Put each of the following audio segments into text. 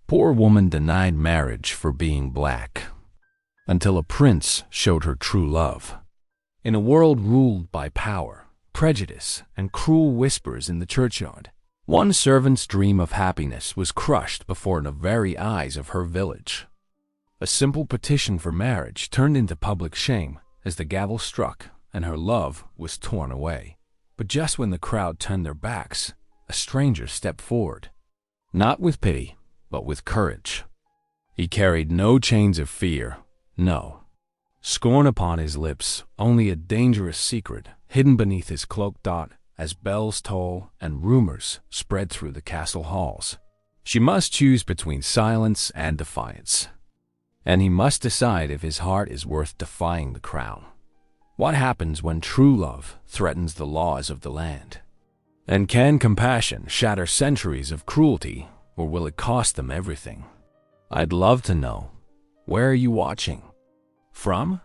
Poor woman denied marriage for being black, until a prince showed her true love. In a world ruled by power, prejudice, and cruel whispers in the churchyard, one servant's dream of happiness was crushed before the very eyes of her village. A simple petition for marriage turned into public shame as the gavel struck and her love was torn away. But just when the crowd turned their backs, a stranger stepped forward, not with pity, but with courage. He carried no chains of fear, no scorn upon his lips, only a dangerous secret hidden beneath his cloak. As bells toll and rumors spread through the castle halls, she must choose between silence and defiance. And he must decide if his heart is worth defying the crown. What happens when true love threatens the laws of the land? And can compassion shatter centuries of cruelty, or will it cost them everything? I'd love to know. Where are you watching from?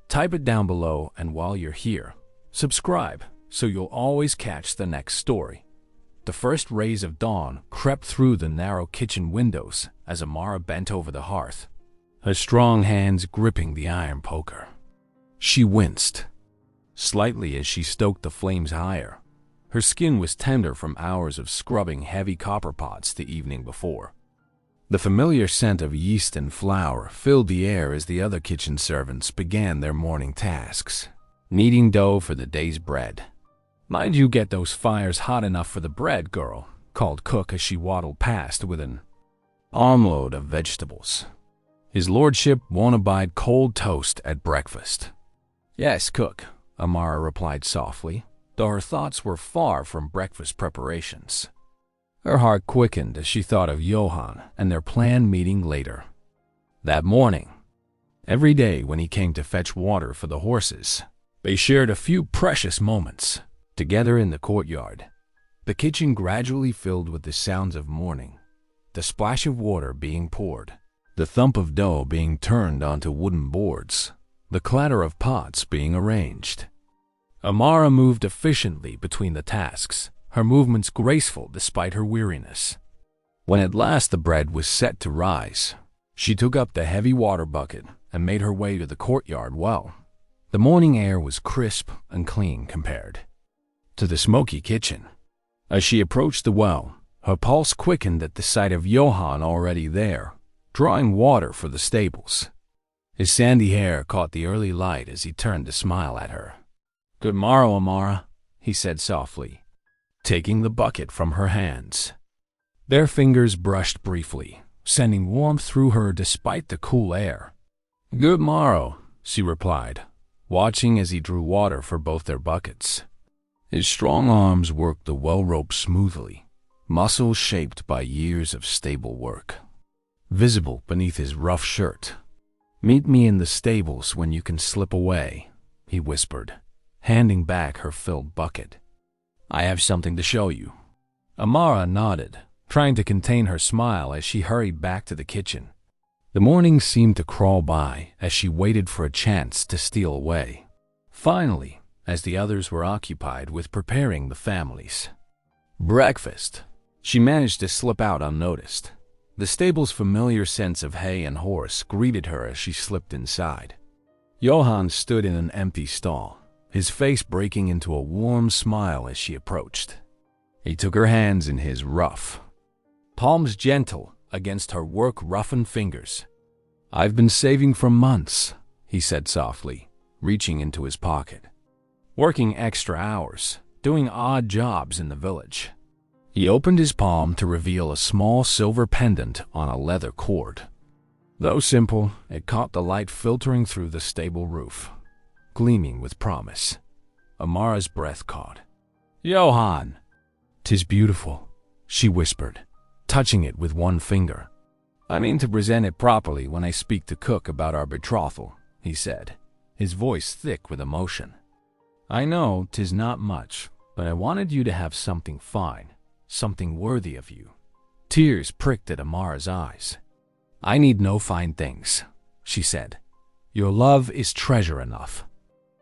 Type it down below, and while you're here, subscribe so you'll always catch the next story. The first rays of dawn crept through the narrow kitchen windows as Amara bent over the hearth, her strong hands gripping the iron poker. She winced slightly as she stoked the flames higher. Her skin was tender from hours of scrubbing heavy copper pots the evening before. The familiar scent of yeast and flour filled the air as the other kitchen servants began their morning tasks, kneading dough for the day's bread. "Mind you get those fires hot enough for the bread, girl," called Cook as she waddled past with an armload of vegetables. His lordship won't abide cold toast at breakfast. "Yes, Cook," Amara replied softly, though her thoughts were far from breakfast preparations. Her heart quickened as she thought of Johann and their planned meeting later. That morning, every day when he came to fetch water for the horses, they shared a few precious moments together in the courtyard. The kitchen gradually filled with the sounds of morning, the splash of water being poured, the thump of dough being turned onto wooden boards, the clatter of pots being arranged. Amara moved efficiently between the tasks, her movements graceful despite her weariness. When at last the bread was set to rise, she took up the heavy water bucket and made her way to the courtyard well. The morning air was crisp and clean compared to the smoky kitchen. As she approached the well, her pulse quickened at the sight of Johann already there, drawing water for the stables. His sandy hair caught the early light as he turned to smile at her. "Good morrow, Amara," he said softly, taking the bucket from her hands. Their fingers brushed briefly, sending warmth through her despite the cool air. "Good morrow," she replied, watching as he drew water for both their buckets. His strong arms worked the well rope smoothly, muscles shaped by years of stable work, visible beneath his rough shirt. "Meet me in the stables when you can slip away," he whispered, handing back her filled bucket. "I have something to show you." Amara nodded, trying to contain her smile as she hurried back to the kitchen. The morning seemed to crawl by as she waited for a chance to steal away. Finally, as the others were occupied with preparing the family's breakfast, she managed to slip out unnoticed. The stable's familiar sense of hay and horse greeted her as she slipped inside. Johann stood in an empty stall, his face breaking into a warm smile as she approached. He took her hands in his rough, palms gentle against her work-roughened fingers. "I've been saving for months," he said softly, reaching into his pocket. "Working extra hours, doing odd jobs in the village." He opened his palm to reveal a small silver pendant on a leather cord. Though simple, it caught the light filtering through the stable roof, gleaming with promise. Amara's breath caught. "Johann!" "'Tis beautiful," she whispered, touching it with one finger. "I mean to present it properly when I speak to Cook about our betrothal," he said, his voice thick with emotion. "I know 'tis not much, but I wanted you to have something fine, something worthy of you." Tears pricked at Amara's eyes. "I need no fine things," she said. "Your love is treasure enough."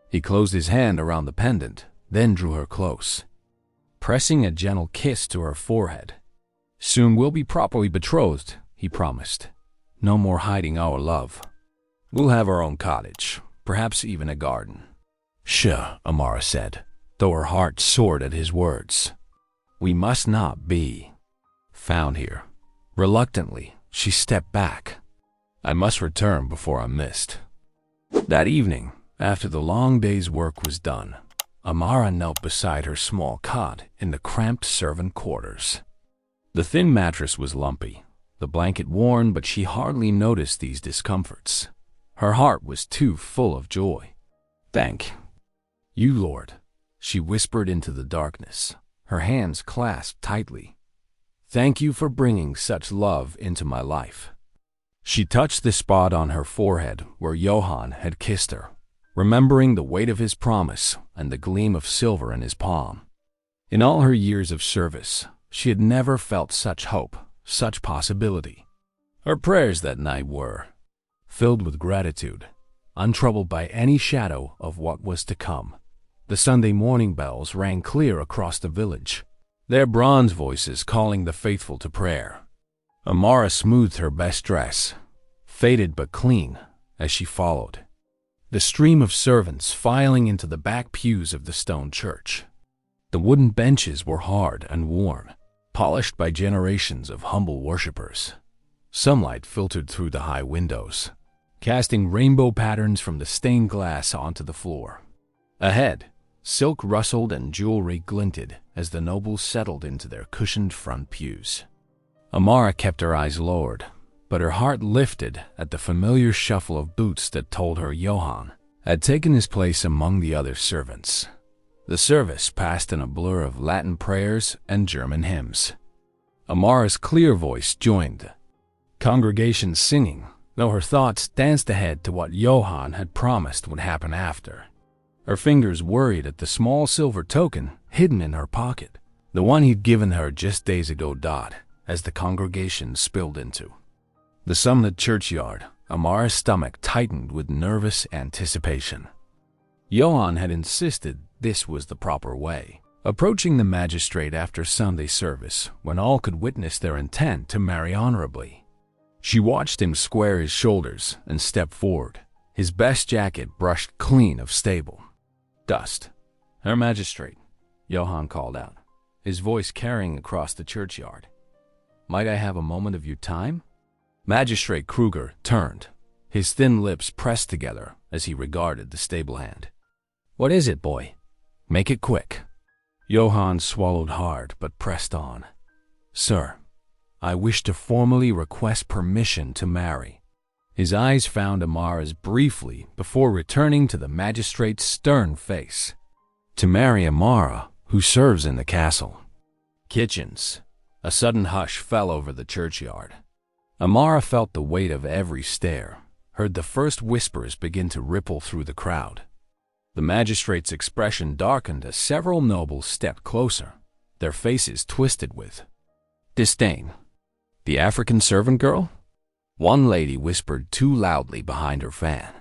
He closed his hand around the pendant, then drew her close, pressing a gentle kiss to her forehead. "Soon we'll be properly betrothed," he promised. "No more hiding our love. We'll have our own cottage, perhaps even a garden." "Sure," Amara said, though her heart soared at his words. "We must not be found here." Reluctantly, she stepped back. "I must return before I'm missed." That evening, after the long day's work was done, Amara knelt beside her small cot in the cramped servant quarters. The thin mattress was lumpy, the blanket worn, but she hardly noticed these discomforts. Her heart was too full of joy. "Thank you, Lord," she whispered into the darkness, her hands clasped tightly. "Thank you for bringing such love into my life." She touched the spot on her forehead where Johann had kissed her, remembering the weight of his promise and the gleam of silver in his palm. In all her years of service, she had never felt such hope, such possibility. Her prayers that night were filled with gratitude, untroubled by any shadow of what was to come. The Sunday morning bells rang clear across the village, their bronze voices calling the faithful to prayer. Amara smoothed her best dress, faded but clean, as she followed the stream of servants filing into the back pews of the stone church. The wooden benches were hard and worn, polished by generations of humble worshippers. Sunlight filtered through the high windows, casting rainbow patterns from the stained glass onto the floor. Ahead, silk rustled and jewelry glinted as the nobles settled into their cushioned front pews. Amara kept her eyes lowered, but her heart lifted at the familiar shuffle of boots that told her Johann had taken his place among the other servants. The service passed in a blur of Latin prayers and German hymns. Amara's clear voice joined the congregation singing, though her thoughts danced ahead to what Johann had promised would happen after. Her fingers worried at the small silver token hidden in her pocket, the one he'd given her just days ago. As the congregation spilled into the sunlit churchyard, Amara's stomach tightened with nervous anticipation. Johann had insisted this was the proper way, approaching the magistrate after Sunday service when all could witness their intent to marry honorably. She watched him square his shoulders and step forward, his best jacket brushed clean of stable dust. "Herr Magistrate," Johann called out, his voice carrying across the churchyard. "Might I have a moment of your time?" Magistrate Kruger turned, his thin lips pressed together as he regarded the stable hand. "What is it, boy? Make it quick." Johann swallowed hard but pressed on. "Sir, I wish to formally request permission to marry." His eyes found Amara's briefly before returning to the magistrate's stern face. "To marry Amara, who serves in the castle." Kitchens. A sudden hush fell over the churchyard. Amara felt the weight of every stare, heard the first whispers begin to ripple through the crowd. The magistrate's expression darkened as several nobles stepped closer, their faces twisted with disdain. "The African servant girl?" One lady whispered too loudly behind her fan.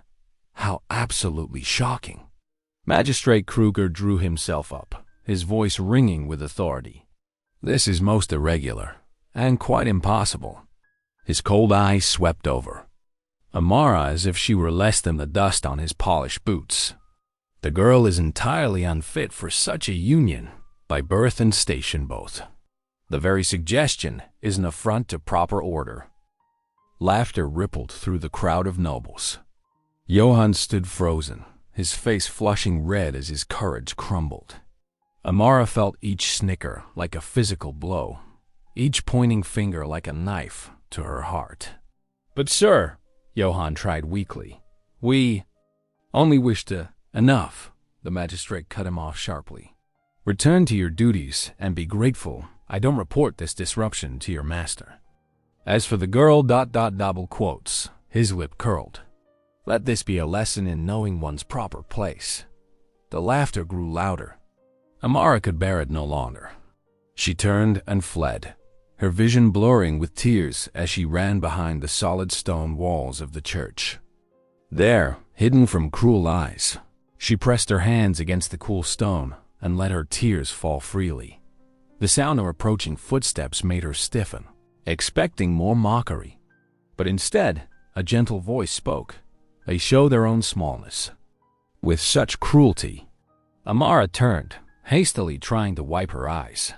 "How absolutely shocking." Magistrate Kruger drew himself up, his voice ringing with authority. "This is most irregular, and quite impossible." His cold eyes swept over Amara as if she were less than the dust on his polished boots. "The girl is entirely unfit for such a union, by birth and station both. The very suggestion is an affront to proper order." Laughter rippled through the crowd of nobles. Johann stood frozen, his face flushing red as his courage crumbled. Amara felt each snicker like a physical blow, each pointing finger like a knife to her heart. "But sir," Johann tried weakly, "we only wish to—" "Enough," the magistrate cut him off sharply. "Return to your duties and be grateful I don't report this disruption to your master. As for the girl, double quotes, his lip curled. Let this be a lesson in knowing one's proper place." The laughter grew louder. Amara could bear it no longer. She turned and fled, her vision blurring with tears as she ran behind the solid stone walls of the church. There, hidden from cruel eyes, she pressed her hands against the cool stone and let her tears fall freely. The sound of approaching footsteps made her stiffen, expecting more mockery. But instead, a gentle voice spoke. They show their own smallness. With such cruelty, Amara turned, hastily trying to wipe her eyes.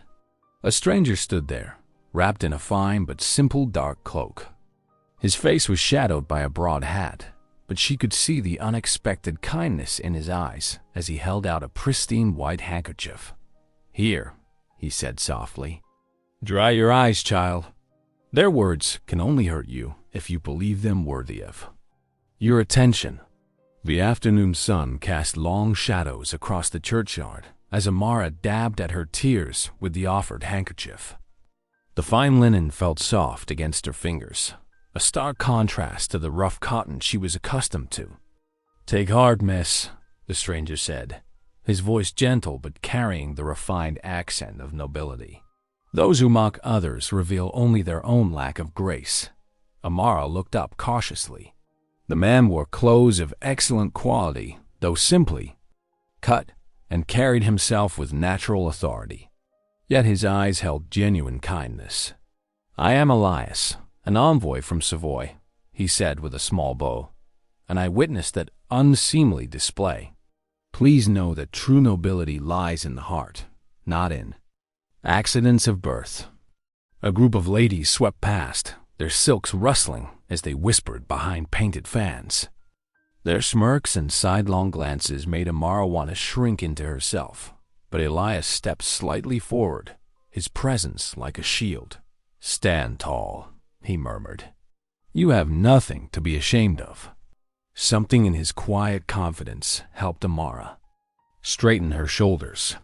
A stranger stood there, wrapped in a fine but simple dark cloak. His face was shadowed by a broad hat, but she could see the unexpected kindness in his eyes as he held out a pristine white handkerchief. "Here," he said softly. "Dry your eyes, child. Their words can only hurt you if you believe them worthy of your attention." The afternoon sun cast long shadows across the churchyard as Amara dabbed at her tears with the offered handkerchief. The fine linen felt soft against her fingers, a stark contrast to the rough cotton she was accustomed to. "Take heart, miss," the stranger said, his voice gentle but carrying the refined accent of nobility. "Those who mock others reveal only their own lack of grace." Amara looked up cautiously. The man wore clothes of excellent quality, though simply cut, and carried himself with natural authority. Yet his eyes held genuine kindness. "I am Elias, an envoy from Savoy," he said with a small bow, "and I witnessed that unseemly display. Please know that true nobility lies in the heart, not in accidents of birth." A group of ladies swept past, their silks rustling as they whispered behind painted fans. Their smirks and sidelong glances made Amara want to shrink into herself, but Elias stepped slightly forward, his presence like a shield. "Stand tall," he murmured. "You have nothing to be ashamed of." Something in his quiet confidence helped Amara straighten her shoulders.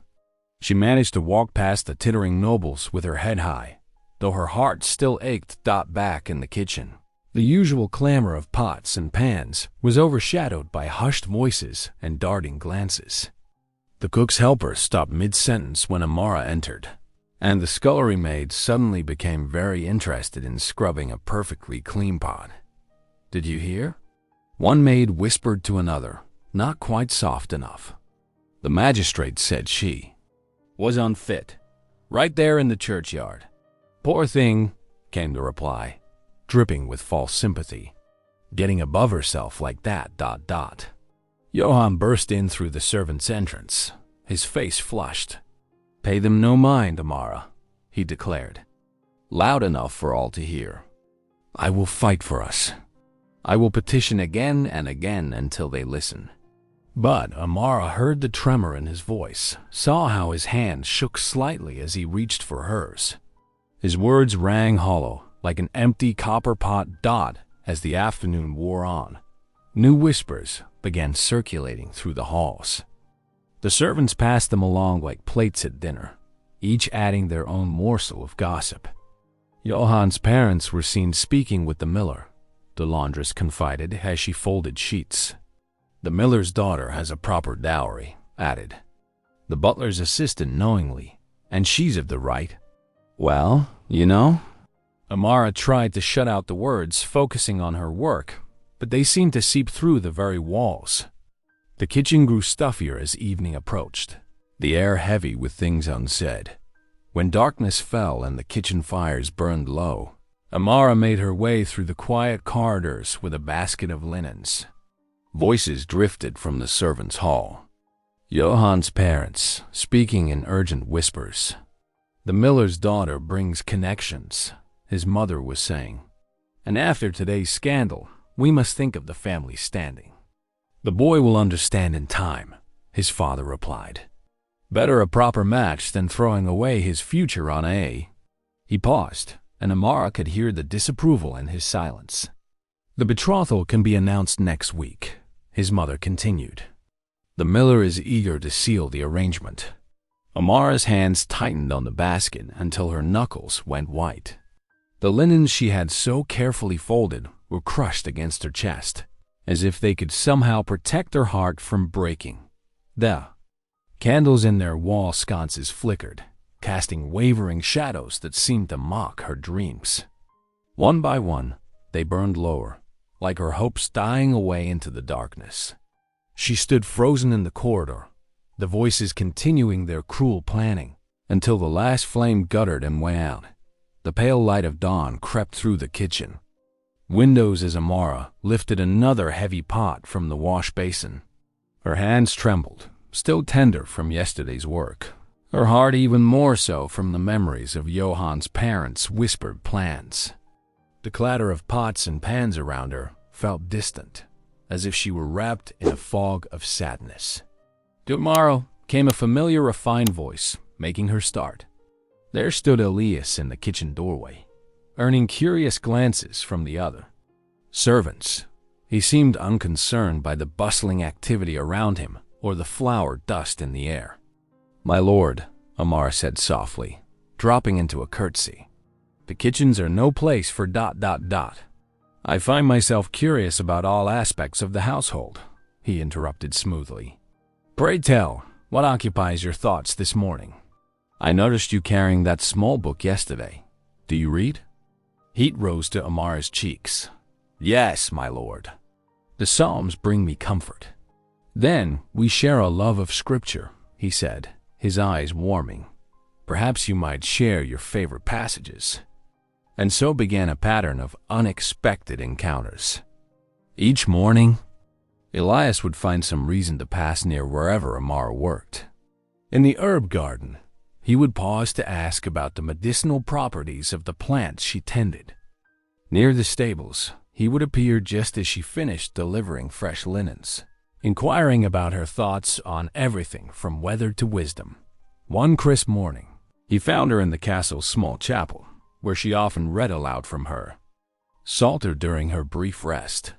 She managed to walk past the tittering nobles with her head high, though her heart still ached. Back in the kitchen, the usual clamor of pots and pans was overshadowed by hushed voices and darting glances. The cook's helper stopped mid-sentence when Amara entered, and the scullery maid suddenly became very interested in scrubbing a perfectly clean pot. "Did you hear?" One maid whispered to another, not quite soft enough. "The magistrate said she was unfit, right there in the churchyard." "Poor thing," came the reply, dripping with false sympathy. "Getting above herself like that, ... Johann burst in through the servant's entrance, his face flushed. "Pay them no mind, Amara," he declared, loud enough for all to hear. "I will fight for us. I will petition again and again until they listen." But Amara heard the tremor in his voice, saw how his hand shook slightly as he reached for hers. His words rang hollow, like an empty copper pot. As the afternoon wore on, new whispers began circulating through the halls. The servants passed them along like plates at dinner, each adding their own morsel of gossip. Johann's parents were seen speaking with the miller, the laundress confided as she folded sheets. "The miller's daughter has a proper dowry," added the butler's assistant knowingly, "and she's of the right." "Well, you know." Amara tried to shut out the words, focusing on her work, but they seemed to seep through the very walls. The kitchen grew stuffier as evening approached, the air heavy with things unsaid. When darkness fell and the kitchen fires burned low, Amara made her way through the quiet corridors with a basket of linens. Voices drifted from the servants' hall. Johann's parents, speaking in urgent whispers. "The miller's daughter brings connections," his mother was saying. "And after today's scandal, we must think of the family standing." "The boy will understand in time," his father replied. "Better a proper match than throwing away his future on a—" He paused, and Amara could hear the disapproval in his silence. "The betrothal can be announced next week," his mother continued. "The miller is eager to seal the arrangement." Amara's hands tightened on the basket until her knuckles went white. The linens she had so carefully folded were crushed against her chest, as if they could somehow protect her heart from breaking. The candles in their wall sconces flickered, casting wavering shadows that seemed to mock her dreams. One by one, they burned lower, like her hopes dying away into the darkness. She stood frozen in the corridor, the voices continuing their cruel planning, until the last flame guttered and went out. The pale light of dawn crept through the kitchen windows as Amara lifted another heavy pot from the wash basin. Her hands trembled, still tender from yesterday's work. Her heart even more so from the memories of Johan's parents' whispered plans. The clatter of pots and pans around her felt distant, as if she were wrapped in a fog of sadness. Tomorrow came a familiar, refined voice, making her start. There stood Elias in the kitchen doorway, earning curious glances from the other servants. He seemed unconcerned by the bustling activity around him or the flour dust in the air. "My lord," Amar said softly, dropping into a curtsy. "The kitchens are no place for ... I find myself curious about all aspects of the household," he interrupted smoothly. "Pray tell, what occupies your thoughts this morning? I noticed you carrying that small book yesterday. Do you read?" Heat rose to Amar's cheeks. "Yes, my lord. The Psalms bring me comfort." "Then we share a love of Scripture," he said, his eyes warming. "Perhaps you might share your favorite passages." And so began a pattern of unexpected encounters. Each morning, Elias would find some reason to pass near wherever Amar worked. In the herb garden, he would pause to ask about the medicinal properties of the plants she tended. Near the stables, he would appear just as she finished delivering fresh linens, inquiring about her thoughts on everything from weather to wisdom. One crisp morning, he found her in the castle's small chapel, where she often read aloud from her Psalter during her brief rest.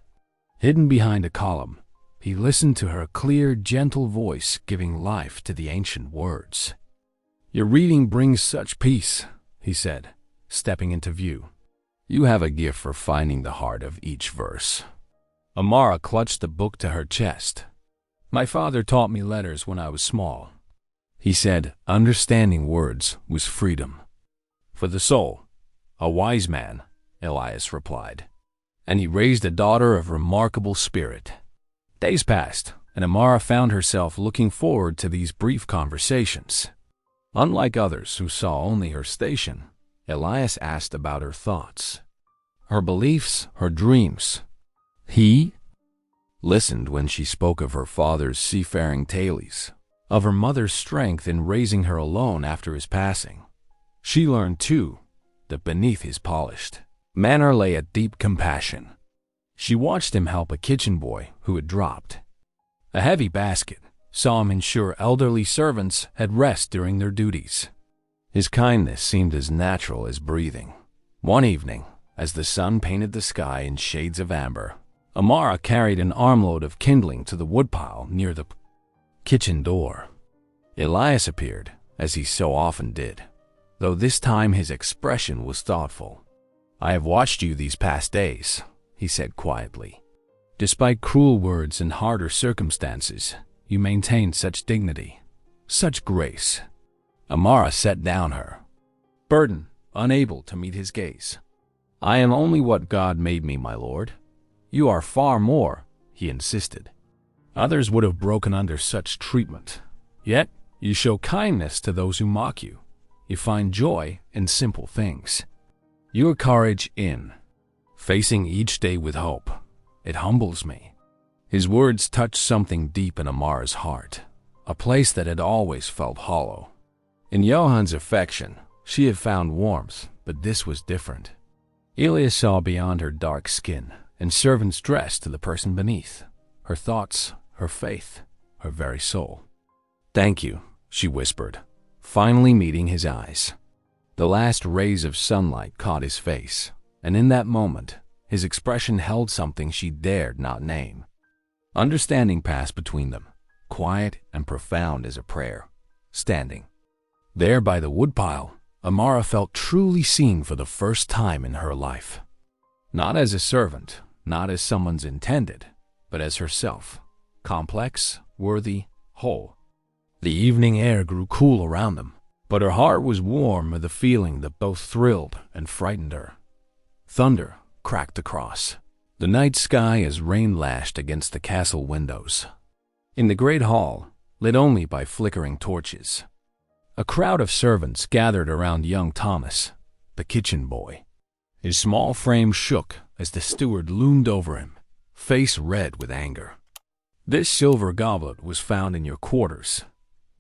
Hidden behind a column, he listened to her clear, gentle voice giving life to the ancient words. "Your reading brings such peace," he said, stepping into view. "You have a gift for finding the heart of each verse." Amara clutched the book to her chest. "My father taught me letters when I was small," he said. Understanding words was freedom. "For the soul, a wise man," Elias replied. And he raised a daughter of remarkable spirit. Days passed, and Amara found herself looking forward to these brief conversations. Unlike others who saw only her station, Elias asked about her thoughts, her beliefs, her dreams. He listened when she spoke of her father's seafaring tales, of her mother's strength in raising her alone after his passing. She learned, too, that beneath his polished manner lay a deep compassion. She watched him help a kitchen boy who had dropped a heavy basket, saw him ensure elderly servants had rest during their duties. His kindness seemed as natural as breathing. One evening, as the sun painted the sky in shades of amber, Amara carried an armload of kindling to the woodpile near the kitchen door. Elias appeared, as he so often did, though this time his expression was thoughtful. "I have watched you these past days," he said quietly. "Despite cruel words and harder circumstances, you maintained such dignity, such grace." Amara set down her burden, unable to meet his gaze. "I am only what God made me, my lord. You are far more," he insisted. "Others would have broken under such treatment. Yet you show kindness to those who mock you. You find joy in simple things. Your courage in facing each day with hope. It humbles me." His words touched something deep in Amara's heart, a place that had always felt hollow. In Johan's affection, she had found warmth, but this was different. Elias saw beyond her dark skin and servant's dress to the person beneath, her thoughts, her faith, her very soul. "Thank you," she whispered, finally meeting his eyes. The last rays of sunlight caught his face, and in that moment, his expression held something she dared not name. Understanding passed between them, quiet and profound as a prayer. Standing there by the woodpile, Amara felt truly seen for the first time in her life. Not as a servant, not as someone's intended, but as herself, complex, worthy, whole. The evening air grew cool around them, but her heart was warm with a feeling that both thrilled and frightened her. Thunder cracked across the night sky as rain lashed against the castle windows. In the great hall, lit only by flickering torches, a crowd of servants gathered around young Thomas, the kitchen boy. His small frame shook as the steward loomed over him, face red with anger. "This silver goblet was found in your quarters,"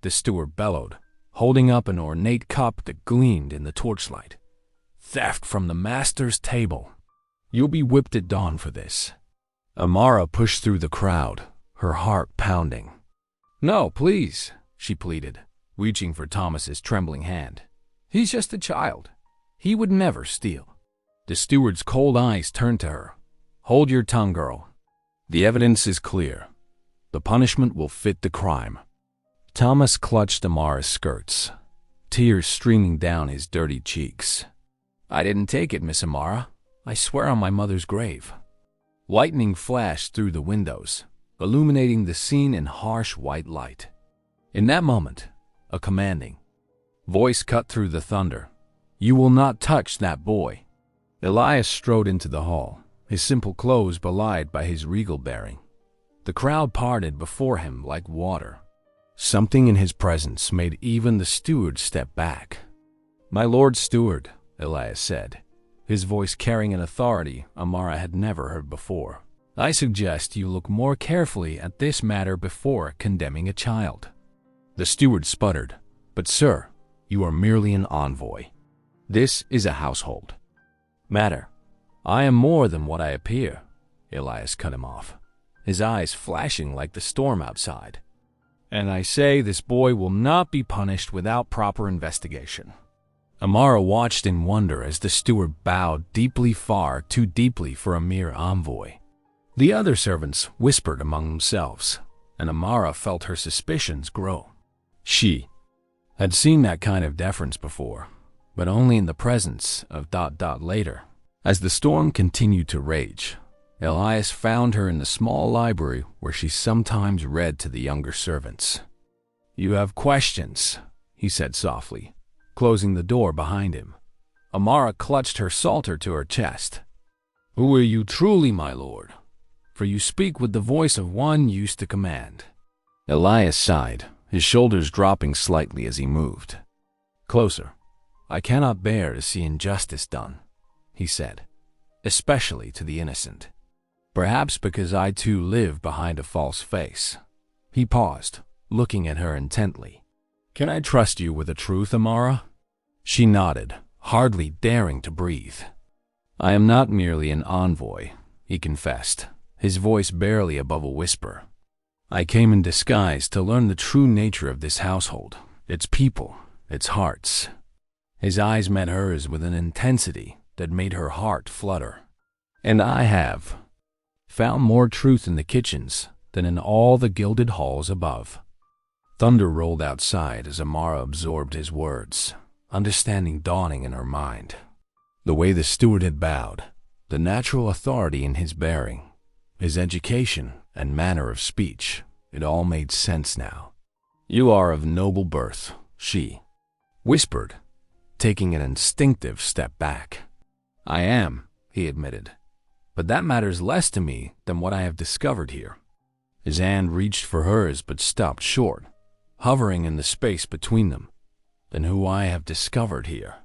the steward bellowed, holding up an ornate cup that gleamed in the torchlight. "Theft from the master's table. You'll be whipped at dawn for this." Amara pushed through the crowd, her heart pounding. "No, please," she pleaded, reaching for Thomas's trembling hand. "He's just a child. He would never steal." The steward's cold eyes turned to her. "Hold your tongue, girl. The evidence is clear. The punishment will fit the crime." Thomas clutched Amara's skirts, tears streaming down his dirty cheeks. "I didn't take it, Miss Amara. I swear on my mother's grave." Lightning flashed through the windows, illuminating the scene in harsh white light. In that moment, a commanding voice cut through the thunder. "You will not touch that boy." Elias strode into the hall, his simple clothes belied by his regal bearing. The crowd parted before him like water. Something in his presence made even the steward step back. "My lord steward," Elias said, his voice carrying an authority Amara had never heard before, "I suggest you look more carefully at this matter before condemning a child." The steward sputtered, "But sir, you are merely an envoy. This is a household matter." "I am more than what I appear," Elias cut him off, his eyes flashing like the storm outside. "And I say this boy will not be punished without proper investigation." Amara watched in wonder as the steward bowed deeply, far too deeply for a mere envoy. The other servants whispered among themselves, and Amara felt her suspicions grow. She had seen that kind of deference before, but only in the presence of ... Later. As the storm continued to rage, Elias found her in the small library where she sometimes read to the younger servants. "You have questions," he said softly, closing the door behind him. Amara clutched her psalter to her chest. "Who are you truly, my lord? For you speak with the voice of one used to command." Elias sighed, his shoulders dropping slightly as he moved closer. "I cannot bear to see injustice done," he said, "especially to the innocent. Perhaps because I too live behind a false face." He paused, looking at her intently. "Can I trust you with the truth, Amara?" She nodded, hardly daring to breathe. "I am not merely an envoy," he confessed, his voice barely above a whisper. "I came in disguise to learn the true nature of this household, its people, its hearts." His eyes met hers with an intensity that made her heart flutter. "And I have found more truth in the kitchens than in all the gilded halls above." Thunder rolled outside as Amara absorbed his words, understanding dawning in her mind. The way the steward had bowed, the natural authority in his bearing, his education and manner of speech, it all made sense now. "You are of noble birth," she whispered, taking an instinctive step back. "I am," he admitted, "but that matters less to me than what I have discovered here." His hand reached for hers but stopped short, hovering in the space between them. "Than who I have discovered here."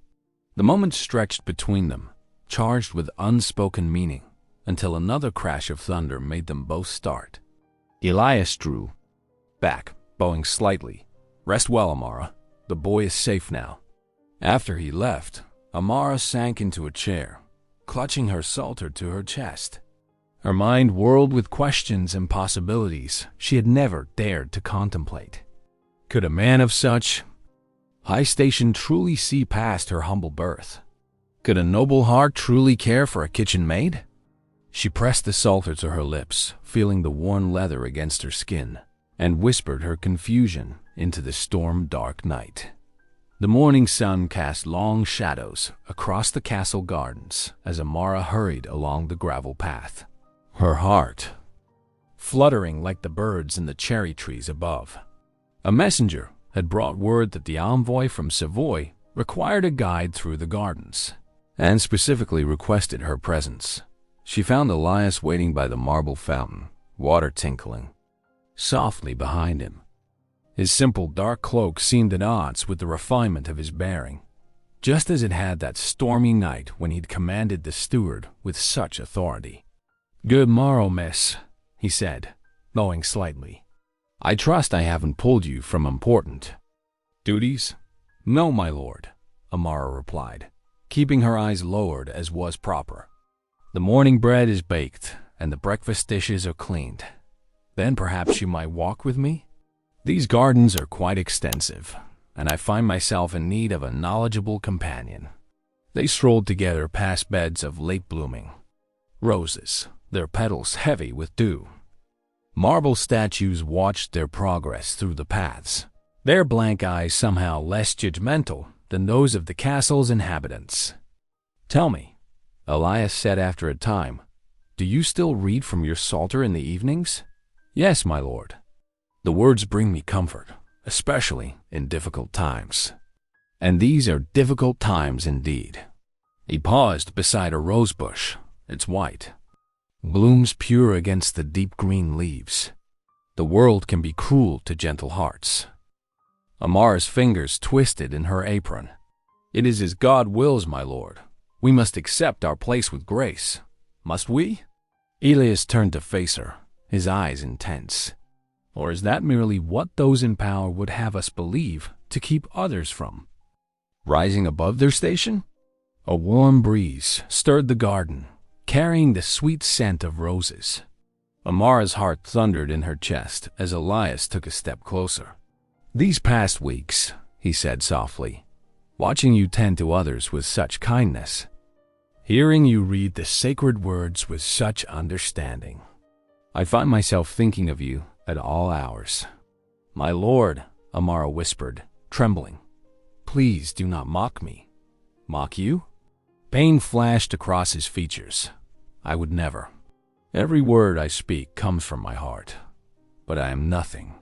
The moment stretched between them, charged with unspoken meaning, until another crash of thunder made them both start. Elias drew back, bowing slightly. "Rest well, Amara. The boy is safe now." After he left, Amara sank into a chair, clutching her psalter to her chest. Her mind whirled with questions and possibilities she had never dared to contemplate. Could a man of such high station truly see past her humble birth? Could a noble heart truly care for a kitchen maid? She pressed the psalter to her lips, feeling the worn leather against her skin, and whispered her confusion into the storm-dark night. The morning sun cast long shadows across the castle gardens as Amara hurried along the gravel path, her heart fluttering like the birds in the cherry trees above. A messenger had brought word that the envoy from Savoy required a guide through the gardens, and specifically requested her presence. She found Elias waiting by the marble fountain, water tinkling softly behind him. His simple dark cloak seemed at odds with the refinement of his bearing. just as it had that stormy night when he'd commanded the steward with such authority. "Good morrow, miss," he said, bowing slightly. "I trust I haven't pulled you from important duties?" "No, my lord," Amara replied, keeping her eyes lowered as was proper. "The morning bread is baked, and the breakfast dishes are cleaned. Then perhaps you might walk with me? These gardens are quite extensive, and I find myself in need of a knowledgeable companion." They strolled together past beds of late-blooming roses, their petals heavy with dew. Marble statues watched their progress through the paths, their blank eyes somehow less judgmental than those of the castle's inhabitants. "Tell me," Elias said after a time, "do you still read from your psalter in the evenings?" "Yes, my lord. The words bring me comfort, especially in difficult times. And these are difficult times indeed." He paused beside a rose bush. Its white blooms pure against the deep green leaves. The world can be cruel to gentle hearts. Amara's fingers twisted in her apron. "It is as God wills, my lord. We must accept our place with grace, must we?" Elias turned to face her, his eyes intense. "Or is that merely what those in power would have us believe to keep others from rising above their station?" A warm breeze stirred the garden, carrying the sweet scent of roses. Amara's heart thundered in her chest as Elias took a step closer. "These past weeks," he said softly, "watching you tend to others with such kindness, hearing you read the sacred words with such understanding, I find myself thinking of you at all hours." "My lord," Amara whispered, trembling, "please do not mock me." "Mock you?" Pain flashed across his features. "I would never. Every word I speak comes from my heart. But I am nothing,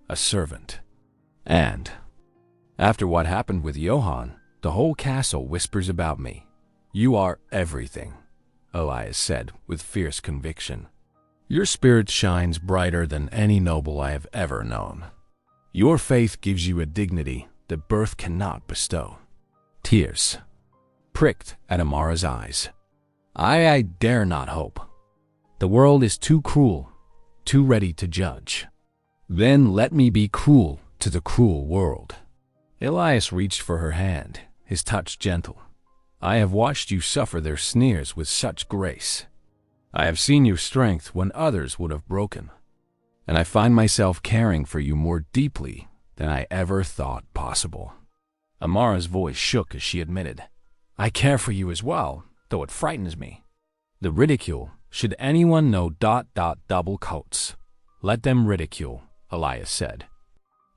a servant. And after what happened with Johann, the whole castle whispers about me." "You are everything," Elias said with fierce conviction. "Your spirit shines brighter than any noble I have ever known. Your faith gives you a dignity that birth cannot bestow." Tears pricked at Amara's eyes. I dare not hope. The world is too cruel, too ready to judge. Then let me be cruel to the cruel world." Elias reached for her hand, his touch gentle. "I have watched you suffer their sneers with such grace. I have seen your strength when others would have broken. And I find myself caring for you more deeply than I ever thought possible." Amara's voice shook as she admitted, "I care for you as well, though it frightens me. The ridicule, should anyone know ... double coats. Let them ridicule," Elias said.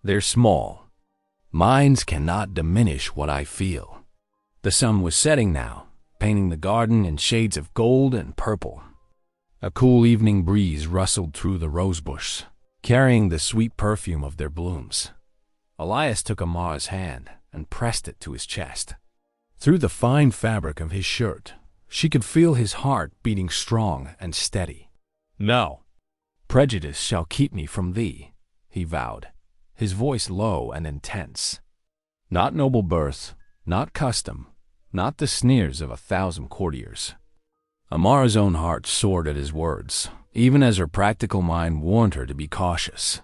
"They're small. Minds cannot diminish what I feel." The sun was setting now, painting the garden in shades of gold and purple. A cool evening breeze rustled through the rosebush, carrying the sweet perfume of their blooms. Elias took Amara's hand and pressed it to his chest. Through the fine fabric of his shirt, she could feel his heart beating strong and steady. "No prejudice shall keep me from thee," he vowed, his voice low and intense. "Not noble birth, not custom, not the sneers of 1,000 courtiers." Amara's own heart soared at his words, even as her practical mind warned her to be cautious.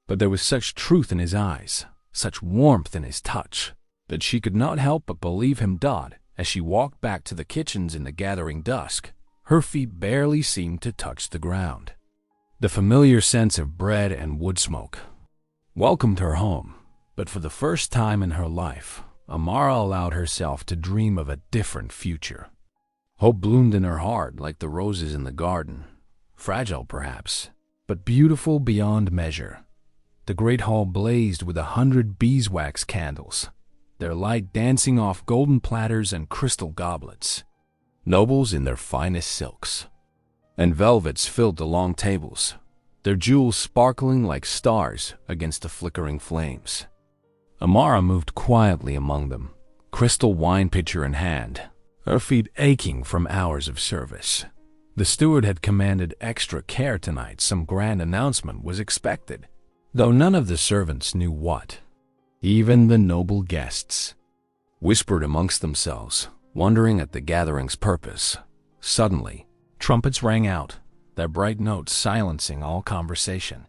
But there was such truth in his eyes, such warmth in his touch, that she could not help but believe him dod as she walked back to the kitchens in the gathering dusk. Her feet barely seemed to touch the ground. The familiar sense of bread and wood smoke welcomed her home, but for the first time in her life, Amara allowed herself to dream of a different future. Hope bloomed in her heart like the roses in the garden, fragile perhaps, but beautiful beyond measure. The great hall blazed with 100 beeswax candles, their light dancing off golden platters and crystal goblets. Nobles in their finest silks and velvets filled the long tables, their jewels sparkling like stars against the flickering flames. Amara moved quietly among them, crystal wine pitcher in hand, her feet aching from hours of service. The steward had commanded extra care tonight. Some grand announcement was expected, though none of the servants knew what. Even the noble guests whispered amongst themselves, wondering at the gathering's purpose. Suddenly, trumpets rang out, their bright notes silencing all conversation.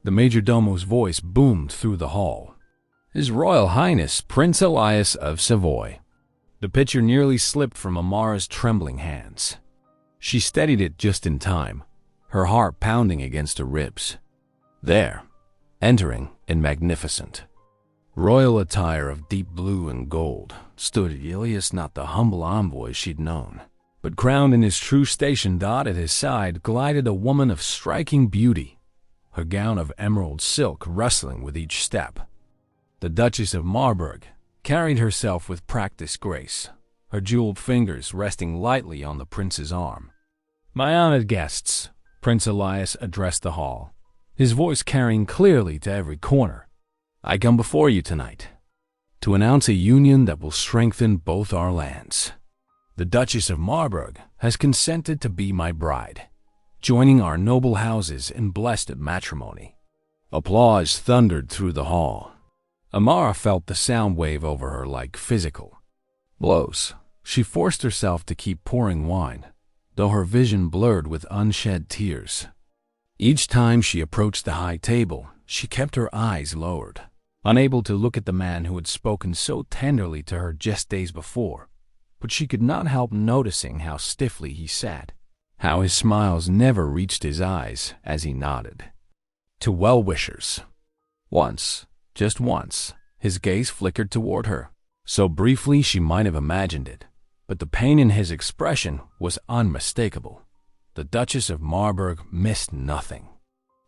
The majordomo's voice boomed through the hall. "His Royal Highness Prince Elias of Savoy." The pitcher nearly slipped from Amara's trembling hands. She steadied it just in time, her heart pounding against her ribs. There, entering in magnificent royal attire of deep blue and gold, stood Elias, not the humble envoy she'd known, but crowned in his true station. At his side glided a woman of striking beauty, her gown of emerald silk rustling with each step. The Duchess of Marburg carried herself with practiced grace, her jeweled fingers resting lightly on the prince's arm. "My honored guests," Prince Elias addressed the hall, his voice carrying clearly to every corner. "I come before you tonight to announce a union that will strengthen both our lands. The Duchess of Marburg has consented to be my bride, joining our noble houses in blessed matrimony." Applause thundered through the hall. Amara felt the sound wave over her like physical blows. She forced herself to keep pouring wine, though her vision blurred with unshed tears. Each time she approached the high table, she kept her eyes lowered, unable to look at the man who had spoken so tenderly to her just days before. But she could not help noticing how stiffly he sat, how his smiles never reached his eyes as he nodded to well-wishers. Once, just once, his gaze flickered toward her, so briefly she might have imagined it, but the pain in his expression was unmistakable. The Duchess of Marburg missed nothing.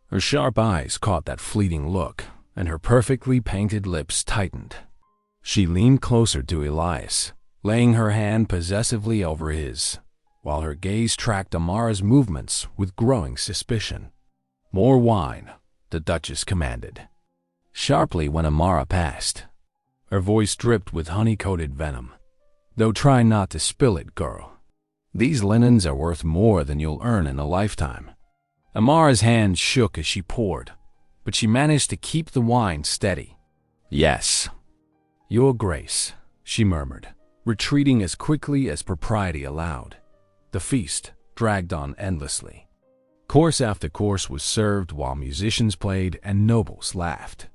Her sharp eyes caught that fleeting look, and her perfectly painted lips tightened. She leaned closer to Elias, laying her hand possessively over his, while her gaze tracked Amara's movements with growing suspicion. "More wine," the Duchess commanded sharply when Amara passed. Her voice dripped with honey-coated venom. "Though try not to spill it, girl. These linens are worth more than you'll earn in a lifetime." Amara's hand shook as she poured, but she managed to keep the wine steady. "Yes, Your Grace," she murmured, retreating as quickly as propriety allowed. The feast dragged on endlessly. Course after course was served while musicians played and nobles laughed.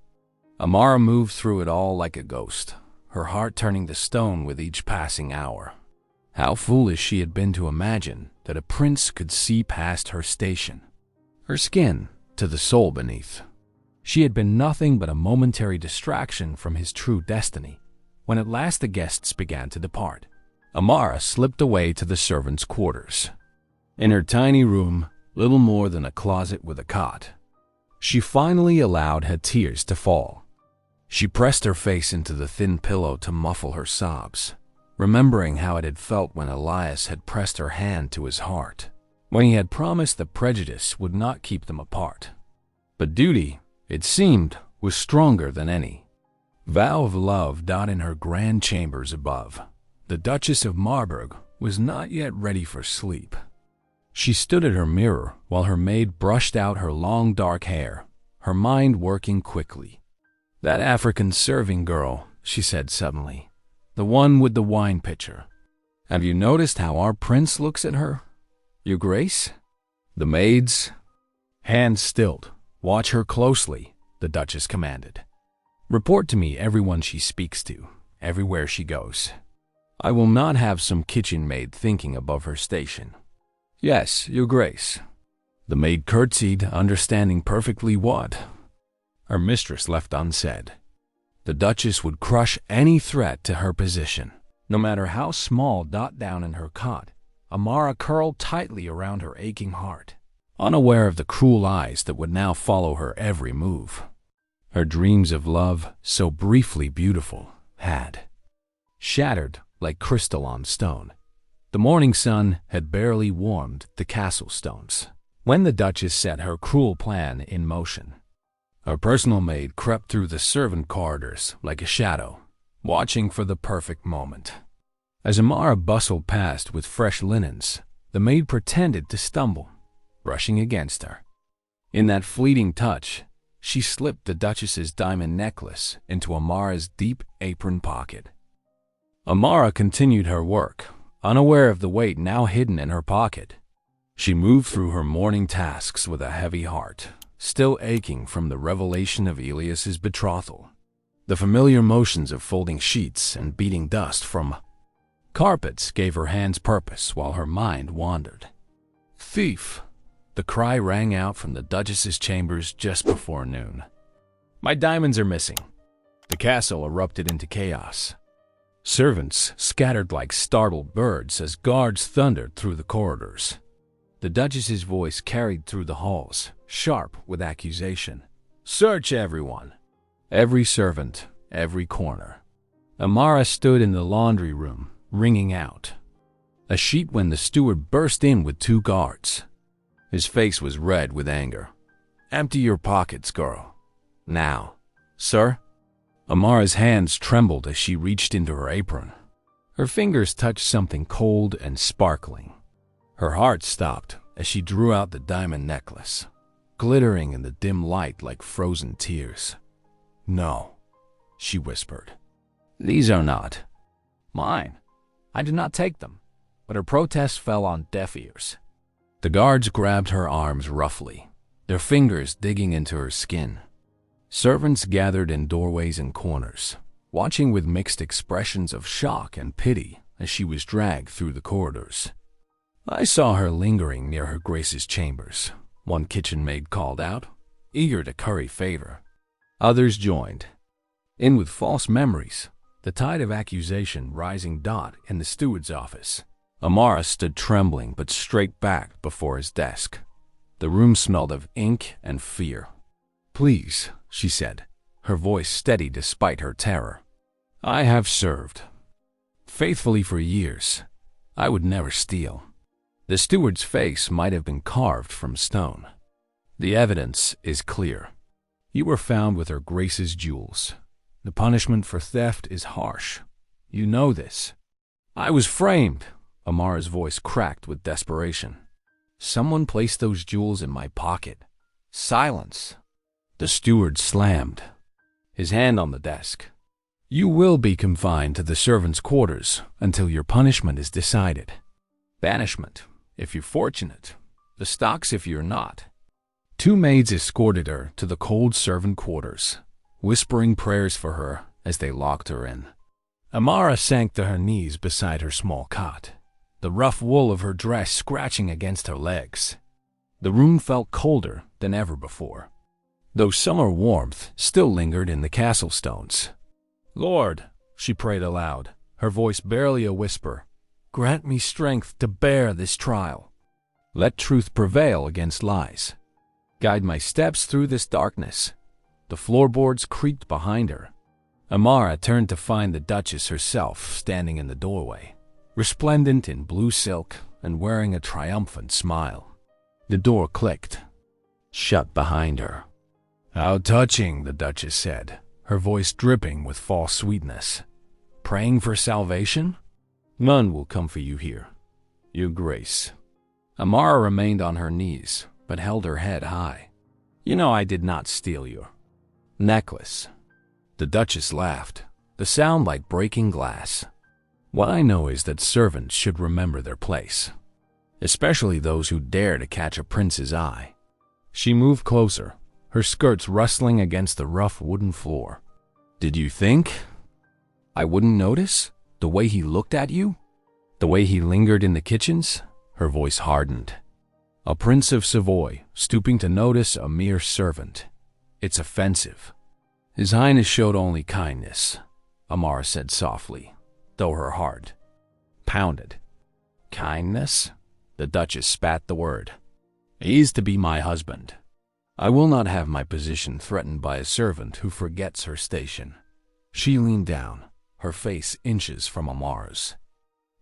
Amara moved through it all like a ghost, her heart turning to stone with each passing hour. How foolish she had been to imagine that a prince could see past her station, her skin to the soul beneath. She had been nothing but a momentary distraction from his true destiny. When at last the guests began to depart, Amara slipped away to the servants' quarters. In her tiny room, little more than a closet with a cot, she finally allowed her tears to fall. She pressed her face into the thin pillow to muffle her sobs, remembering how it had felt when Elias had pressed her hand to his heart, when he had promised that prejudice would not keep them apart. But duty, it seemed, was stronger than any vow of love. In her grand chambers above, the Duchess of Marburg was not yet ready for sleep. She stood at her mirror while her maid brushed out her long dark hair, her mind working quickly. "That African serving girl," she said suddenly, "the one with the wine pitcher. Have you noticed how our prince looks at her, Your Grace?" The maid's hands stilled. "Watch her closely," the Duchess commanded. "Report to me everyone she speaks to, everywhere she goes. I will not have some kitchen maid thinking above her station." "Yes, Your Grace." The maid curtsied, understanding perfectly what her mistress left unsaid. The Duchess would crush any threat to her position, no matter how small. Down in her cot, Amara curled tightly around her aching heart, unaware of the cruel eyes that would now follow her every move. Her dreams of love, so briefly beautiful, had shattered like crystal on stone. The morning sun had barely warmed the castle stones when the Duchess set her cruel plan in motion. Her personal maid crept through the servant corridors like a shadow, watching for the perfect moment. As Amara bustled past with fresh linens, the maid pretended to stumble, brushing against her. In that fleeting touch, she slipped the Duchess's diamond necklace into Amara's deep apron pocket. Amara continued her work, unaware of the weight now hidden in her pocket. She moved through her morning tasks with a heavy heart, still aching from the revelation of Elias's betrothal. The familiar motions of folding sheets and beating dust from carpets gave her hands purpose while her mind wandered. "Thief!" The cry rang out from the Duchess's chambers just before noon. "My diamonds are missing." The castle erupted into chaos. Servants scattered like startled birds as guards thundered through the corridors. The Duchess's voice carried through the halls, sharp with accusation. "Search everyone!" Every servant, every corner. Amara stood in the laundry room, wringing out a sheet when the steward burst in with 2 guards. His face was red with anger. "Empty your pockets, girl. Now." "Sir?" Amara's hands trembled as she reached into her apron. Her fingers touched something cold and sparkling. Her heart stopped as she drew out the diamond necklace, glittering in the dim light like frozen tears. "No," she whispered. "These are not mine. I did not take them." But her protest fell on deaf ears. The guards grabbed her arms roughly, their fingers digging into her skin. Servants gathered in doorways and corners, watching with mixed expressions of shock and pity as she was dragged through the corridors. I saw her lingering near her Grace's chambers. One kitchen maid called out, eager to curry favor. Others joined. In with false memories, the tide of accusation rising in the steward's office. Amara stood trembling but straight back before his desk. The room smelled of ink and fear. "Please," she said, her voice steady despite her terror. "I have served faithfully for years. I would never steal." The steward's face might have been carved from stone. "The evidence is clear. You were found with her Grace's jewels. The punishment for theft is harsh. You know this." "I was framed." Amara's voice cracked with desperation. "Someone placed those jewels in my pocket." "Silence." The steward slammed his hand on the desk. "You will be confined to the servants' quarters until your punishment is decided. Banishment, if you're fortunate. The stocks if you're not." 2 maids escorted her to the cold servant quarters, whispering prayers for her as they locked her in. Amara sank to her knees beside her small cot, the rough wool of her dress scratching against her legs. The room felt colder than ever before, though summer warmth still lingered in the castle stones. "Lord," she prayed aloud, her voice barely a whisper, "grant me strength to bear this trial. Let truth prevail against lies. Guide my steps through this darkness." The floorboards creaked behind her. Amara turned to find the Duchess herself standing in the doorway, resplendent in blue silk and wearing a triumphant smile. The door clicked, shut behind her. "How touching," the Duchess said, her voice dripping with false sweetness. "Praying for salvation? None will come for you here, Your Grace." Amara remained on her knees, but held her head high. "You know I did not steal your necklace." The Duchess laughed, the sound like breaking glass. "What I know is that servants should remember their place, especially those who dare to catch a prince's eye." She moved closer, her skirts rustling against the rough wooden floor. "Did you think I wouldn't notice? The way he looked at you? The way he lingered in the kitchens?" Her voice hardened. "A prince of Savoy, stooping to notice a mere servant. It's offensive." "His Highness showed only kindness," Amara said softly, though her heart pounded. "Kindness?" The Duchess spat the word. "He is to be my husband. I will not have my position threatened by a servant who forgets her station." She leaned down, her face inches from Amara's.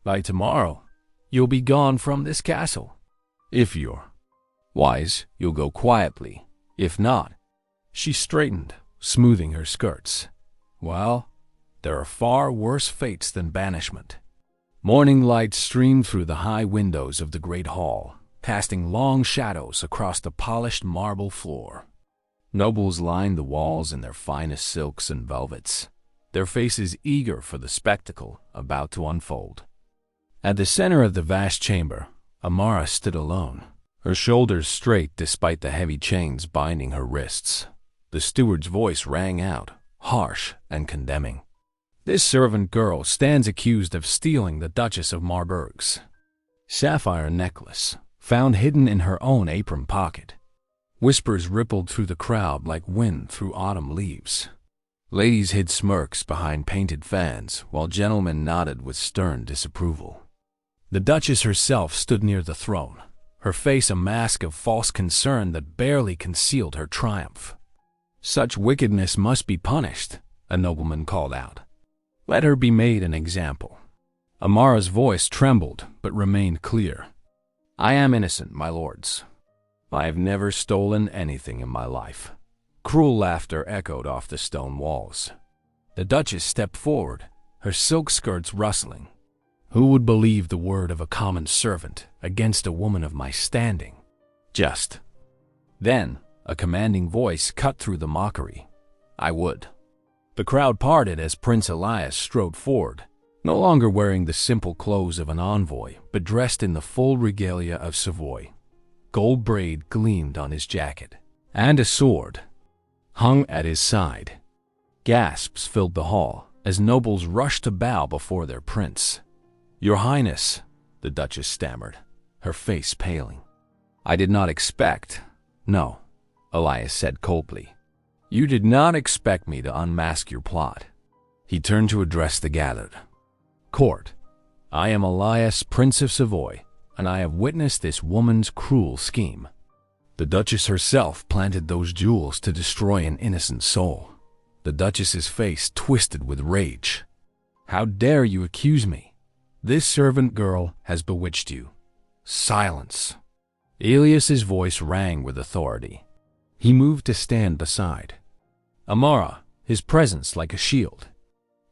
"By tomorrow, you'll be gone from this castle. If you're wise, you'll go quietly. If not..." She straightened, smoothing her skirts. "Well, there are far worse fates than banishment." Morning light streamed through the high windows of the great hall, casting long shadows across the polished marble floor. Nobles lined the walls in their finest silks and velvets. their faces eager for the spectacle about to unfold. At the center of the vast chamber, Amara stood alone, her shoulders straight despite the heavy chains binding her wrists. The steward's voice rang out, harsh and condemning. "This servant girl stands accused of stealing the Duchess of Marburg's sapphire necklace, found hidden in her own apron pocket." Whispers rippled through the crowd like wind through autumn leaves. Ladies hid smirks behind painted fans, while gentlemen nodded with stern disapproval. The Duchess herself stood near the throne, her face a mask of false concern that barely concealed her triumph. "Such wickedness must be punished," a nobleman called out. "Let her be made an example." Amara's voice trembled but remained clear. "I am innocent, my lords. I have never stolen anything in my life." Cruel laughter echoed off the stone walls. The Duchess stepped forward, her silk skirts rustling. "Who would believe the word of a common servant against a woman of my standing? Just." Then, a commanding voice cut through the mockery. "I would." The crowd parted as Prince Elias strode forward, no longer wearing the simple clothes of an envoy, but dressed in the full regalia of Savoy. Gold braid gleamed on his jacket, and a sword hung at his side. Gasps filled the hall as nobles rushed to bow before their prince. "Your Highness," the Duchess stammered, her face paling. "I did not expect—" "No," Elias said coldly. "You did not expect me to unmask your plot." He turned to address the gathered court. "I am Elias, Prince of Savoy, and I have witnessed this woman's cruel scheme. The Duchess herself planted those jewels to destroy an innocent soul." The Duchess's face twisted with rage. "How dare you accuse me? This servant girl has bewitched you." "Silence!" Elias's voice rang with authority. He moved to stand beside Amara, his presence like a shield.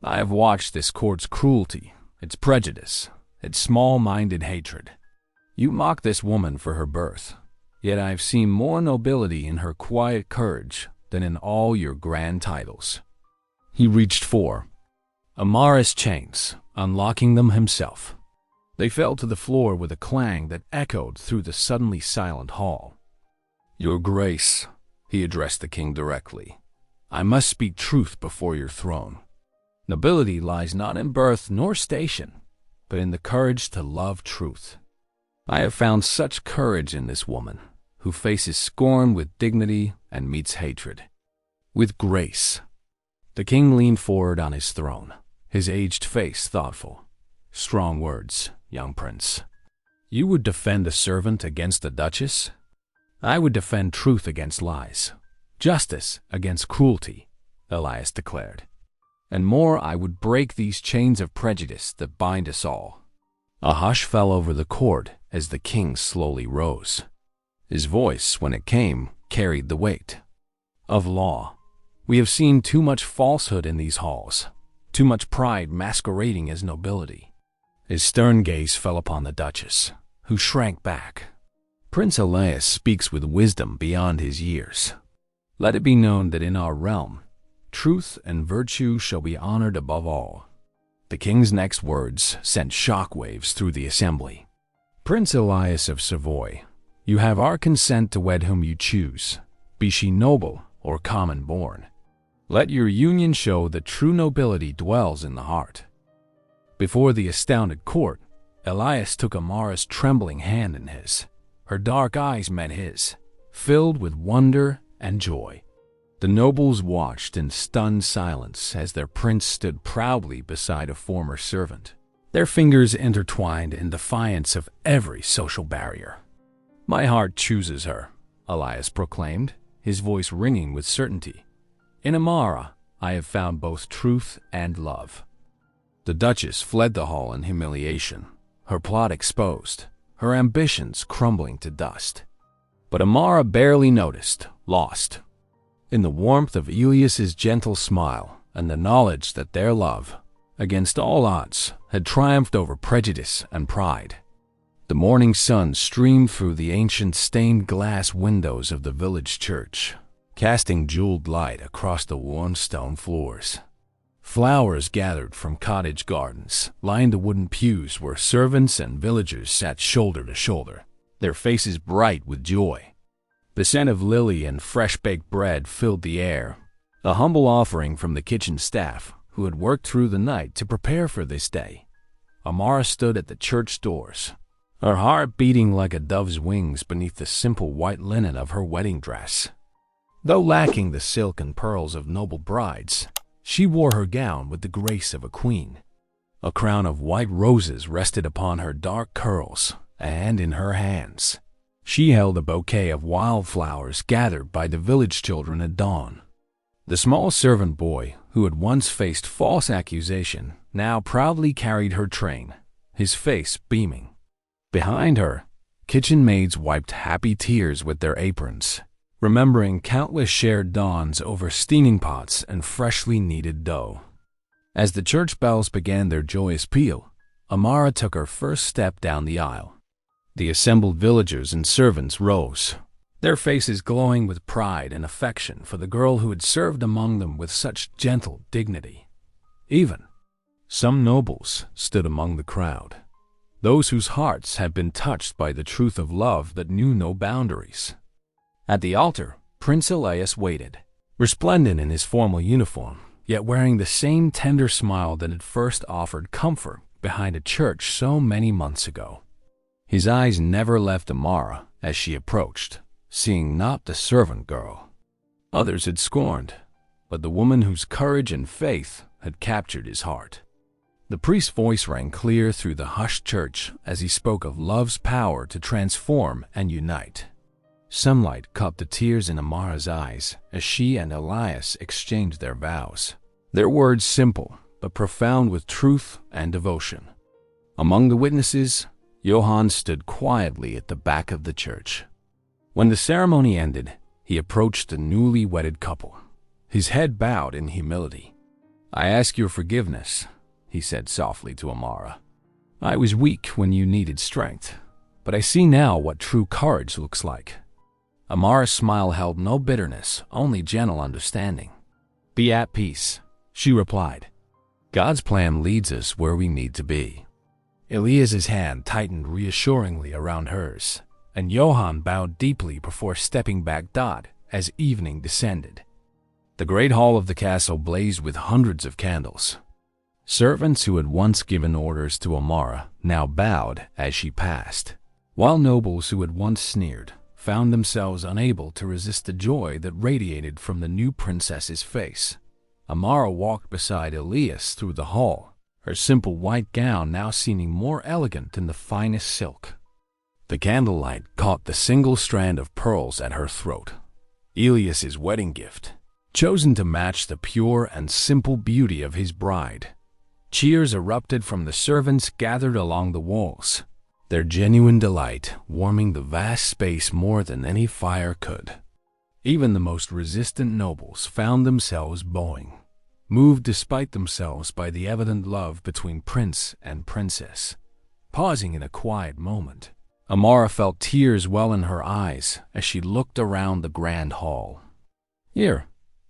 "I have watched this court's cruelty, its prejudice, its small-minded hatred. You mock this woman for her birth, yet I have seen more nobility in her quiet courage than in all your grand titles." He reached for Amara's chains, unlocking them himself. They fell to the floor with a clang that echoed through the suddenly silent hall. "Your Grace," he addressed the king directly, "I must speak truth before your throne. Nobility lies not in birth nor station, but in the courage to love truth. I have found such courage in this woman, who faces scorn with dignity and meets hatred with grace." The king leaned forward on his throne, his aged face thoughtful. "Strong words, young prince. You would defend a servant against a duchess? I would defend truth against lies, justice against cruelty," Elias declared. "And more, I would break these chains of prejudice that bind us all." A hush fell over the court as the king slowly rose. His voice, when it came, carried the weight of law. "We have seen too much falsehood in these halls, too much pride masquerading as nobility." His stern gaze fell upon the Duchess, who shrank back. "Prince Elias speaks with wisdom beyond his years. Let it be known that in our realm, truth and virtue shall be honored above all." The king's next words sent shockwaves through the assembly. "Prince Elias of Savoy, you have our consent to wed whom you choose, be she noble or common born. Let your union show that true nobility dwells in the heart." Before the astounded court, Elias took Amara's trembling hand in his. Her dark eyes met his, filled with wonder and joy. The nobles watched in stunned silence as their prince stood proudly beside a former servant, their fingers intertwined in defiance of every social barrier. "My heart chooses her," Elias proclaimed, his voice ringing with certainty. "In Amara, I have found both truth and love." The Duchess fled the hall in humiliation, her plot exposed, her ambitions crumbling to dust. But Amara barely noticed, lost in the warmth of Elias's gentle smile and the knowledge that their love, against all odds, had triumphed over prejudice and pride. The morning sun streamed through the ancient stained glass windows of the village church, casting jeweled light across the worn stone floors. Flowers gathered from cottage gardens lined the wooden pews where servants and villagers sat shoulder to shoulder, their faces bright with joy. The scent of lily and fresh-baked bread filled the air, a humble offering from the kitchen staff who had worked through the night to prepare for this day. Amara stood at the church doors, her heart beating like a dove's wings beneath the simple white linen of her wedding dress. Though lacking the silk and pearls of noble brides, she wore her gown with the grace of a queen. A crown of white roses rested upon her dark curls, and in her hands she held a bouquet of wildflowers gathered by the village children at dawn. The small servant boy, who had once faced false accusation, now proudly carried her train, his face beaming. Behind her, kitchen maids wiped happy tears with their aprons, remembering countless shared dawns over steaming pots and freshly kneaded dough. As the church bells began their joyous peal, Amara took her first step down the aisle. The assembled villagers and servants rose, their faces glowing with pride and affection for the girl who had served among them with such gentle dignity. Even some nobles stood among the crowd, those whose hearts had been touched by the truth of love that knew no boundaries. At the altar, Prince Elias waited, resplendent in his formal uniform, yet wearing the same tender smile that had first offered comfort behind a church so many months ago. His eyes never left Amara as she approached, seeing not the servant girl others had scorned, but the woman whose courage and faith had captured his heart. The priest's voice rang clear through the hushed church as he spoke of love's power to transform and unite. Sunlight caught the tears in Amara's eyes as she and Elias exchanged their vows, their words simple but profound with truth and devotion. Among the witnesses, Johann stood quietly at the back of the church. When the ceremony ended, he approached the newly wedded couple, his head bowed in humility. "I ask your forgiveness," he said softly to Amara. "I was weak when you needed strength, but I see now what true courage looks like." Amara's smile held no bitterness, only gentle understanding. "Be at peace," she replied. "God's plan leads us where we need to be." Elias's hand tightened reassuringly around hers, and Johann bowed deeply before stepping back as evening descended. The great hall of the castle blazed with hundreds of candles. Servants who had once given orders to Amara now bowed as she passed, while nobles who had once sneered found themselves unable to resist the joy that radiated from the new princess's face. Amara walked beside Elias through the hall, her simple white gown now seeming more elegant than the finest silk. The candlelight caught the single strand of pearls at her throat, Elias's wedding gift, chosen to match the pure and simple beauty of his bride. Cheers erupted from the servants gathered along the walls, their genuine delight warming the vast space more than any fire could. Even the most resistant nobles found themselves bowing, moved despite themselves by the evident love between prince and princess. Pausing in a quiet moment, Amara felt tears well in her eyes as she looked around the grand hall. Here,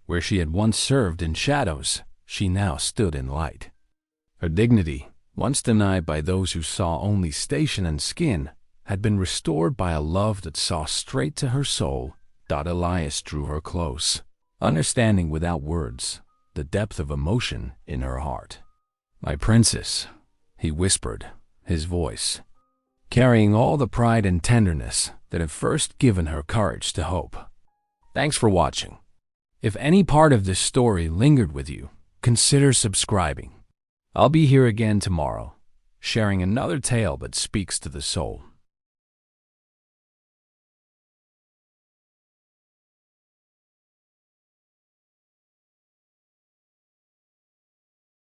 where she had once served in shadows, she now stood in light. Her dignity, once denied by those who saw only station and skin, had been restored by a love that saw straight to her soul. Elias drew her close, understanding without words the depth of emotion in her heart. "My princess," he whispered, his voice carrying all the pride and tenderness that had first given her courage to hope. Thanks for watching. If any part of this story lingered with you, consider subscribing. I'll be here again tomorrow, sharing another tale that speaks to the soul.